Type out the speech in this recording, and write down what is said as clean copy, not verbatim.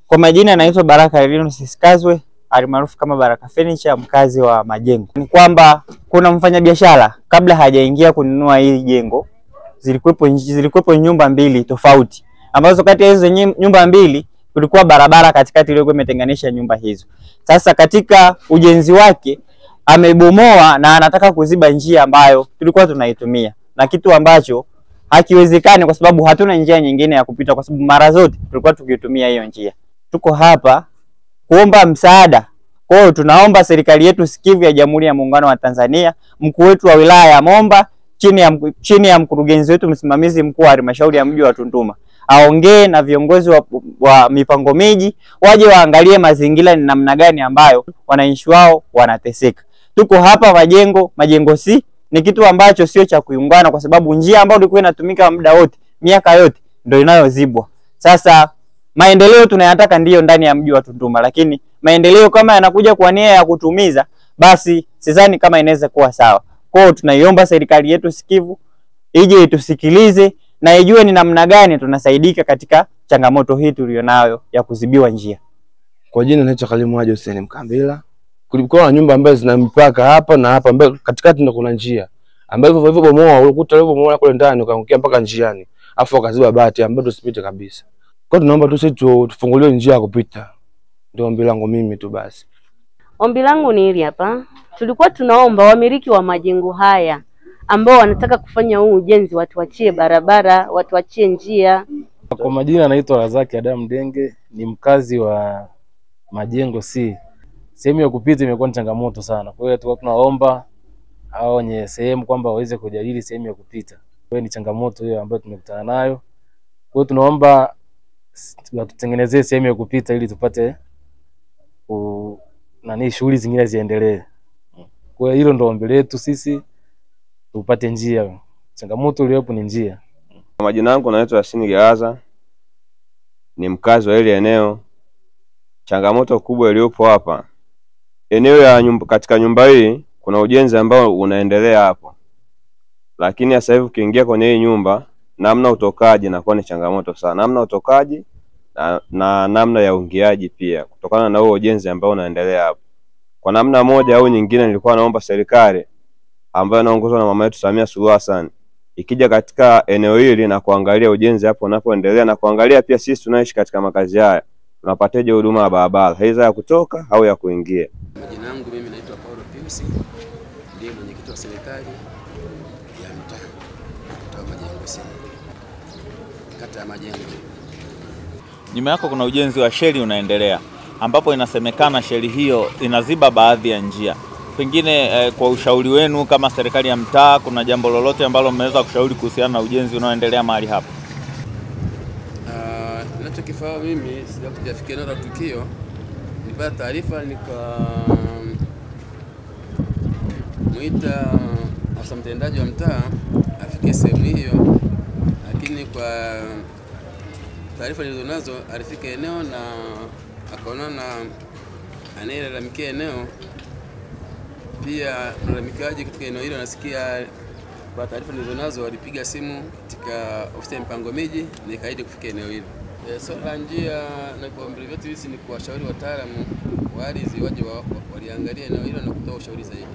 Kwa majina anaitwa Baraka Linus Iskazwe, almaarufu kama Baraka Furniture, mkazi wa Majengo. Ni kwamba kuna mfanyabiashara kabla hajaingia kununua hili jengo, zilikuwepo nyumba mbili tofauti, ambazo kati ya hizo nyumba mbili kulikuwa barabara katikati iliyokuwa imetenganisha nyumba hizo. Sasa katika ujenzi wake amebomoa na anataka kuziba njia ambayo tulikuwa tunaitumia, na kitu ambacho hakiwezekani kwa sababu hatuna njia nyingine ya kupita, kwa sababu mara zote tulikuwa tukitumia hiyo njia. Tuko hapa kuomba msaada. Kwa hiyo tunaomba serikali yetu sikivu ya Jamhuri ya Muungano wa Tanzania, mkuu wetu wa wilaya ya Momba chini ya mkurugenzi wetu msimamizi mkuu wa halmashauri ya mji wa Tunduma, aongee na viongozi wa mipango miji, waje waangalie mazingira ni namna gani ambayo wananchi wao wanateseka. Tuko hapa Majengo si ni kitu ambacho sio cha kuungana, kwa sababu njia ambayo ilikuwa inatumika muda wote, miaka yote, ndio inayozibwa. Sasa maendeleo tunayataka ndiyo ndani ya mji wa Tunduma, lakini maendeleo kama yanakuja kwa nia ya kutumiza, basi sidhani kama inaweza kuwa sawa. Kwa hiyo tunaiomba serikali yetu sikivu ije itusikilize na ijue ni namna gani tunasaidika katika changamoto hii tulionayo ya kuzibiwa njia. Kwa jina naitwa Kalimu Haji Hussein Mkambila. Kulikuwa na nyumba ambazo zina mpaka hapa na hapa, ambapo katikati ndio kuna njia, ambapo hivyo bomoa ukuta leo bomoa kule ndani ukaangukia mpaka njiani, afu akaziba bati ambapo tusipite kabisa. Kwa tunaomba tu sisi tufunguliwe njia ya kupita. Ndio ombi langu mimi tu basi. Ombi langu ni hili hapa. Tulikuwa tunaomba wamiliki wa majengo haya ambao wanataka kufanya huu ujenzi watuachie barabara, watuachie njia. Kwa majina anaitwa Razaki Adam Denge, ni mkazi wa Majengo C. Sehemu ya kupita imekuwa ni changamoto sana. Kwa hiyo tulikuwa tunaomba hao wenye sehemu kwamba waweze kujadili sehemu ya kupita. Kwa hiyo ni changamoto hiyo ambayo tumekutana nayo. Kwa hiyo tunaomba tutengenezee sehemu ya kupita ili tupate shughuli zingine ziendelee. Kwa hiyo hilo ndio ombi letu sisi, tupate njia. Changamoto iliyopo ni njia. Majina yangu naitwa Yasini Gaza, ni mkazi wa ile eneo. Changamoto kubwa iliyopo hapa, eneo ya katika nyumba hii kuna ujenzi ambao unaendelea hapo, lakini sasa hivi ukiingia kwenye hii nyumba, namna utokaji na kwa ni changamoto sana, namna utokaji na namna ya uingiaji pia, kutokana na huo ujenzi ambao unaendelea hapo. Kwa namna moja au nyingine, nilikuwa naomba serikali ambayo inaongozwa na mama yetu Samia Suluhu Hassan ikija katika eneo hili na kuangalia ujenzi hapo unapoendelea, na kuangalia pia sisi tunaishi katika makazi haya tunapateje huduma ya barabara, aidha ya kutoka au ya kuingia. Majina yangu mimi naitwa Paulo Pius, ndiye mwenyekiti wa serikali ya mtaa kutoka Majengo C, kata ya Majengo. Nyuma yako kuna ujenzi wa sheli unaendelea, ambapo inasemekana sheli hiyo inaziba baadhi ya njia. Pengine kwa ushauri wenu kama serikali ya mtaa, kuna jambo lolote ambalo mmeweza kushauri kuhusiana na ujenzi unaoendelea mahali hapa? Ninachokifahamu mimi, sijafikia eneo la tukio, nilipata taarifa muita afisa mtendaji wa mtaa afike sehemu hiyo, lakini kwa taarifa nilizonazo alifika eneo na akaona na anayelalamikia eneo. Pia mlalamikaji katika eneo hilo nasikia kwa taarifa nilizonazo walipiga simu katika ofisi ya mipango miji na ikaahidi kufika eneo hilo. Swala la njia na kwa ombi letu hizi ni kuwashauri wataalamu wa ardhi waje waliangalia eneo hilo na kutoa ushauri zaidi.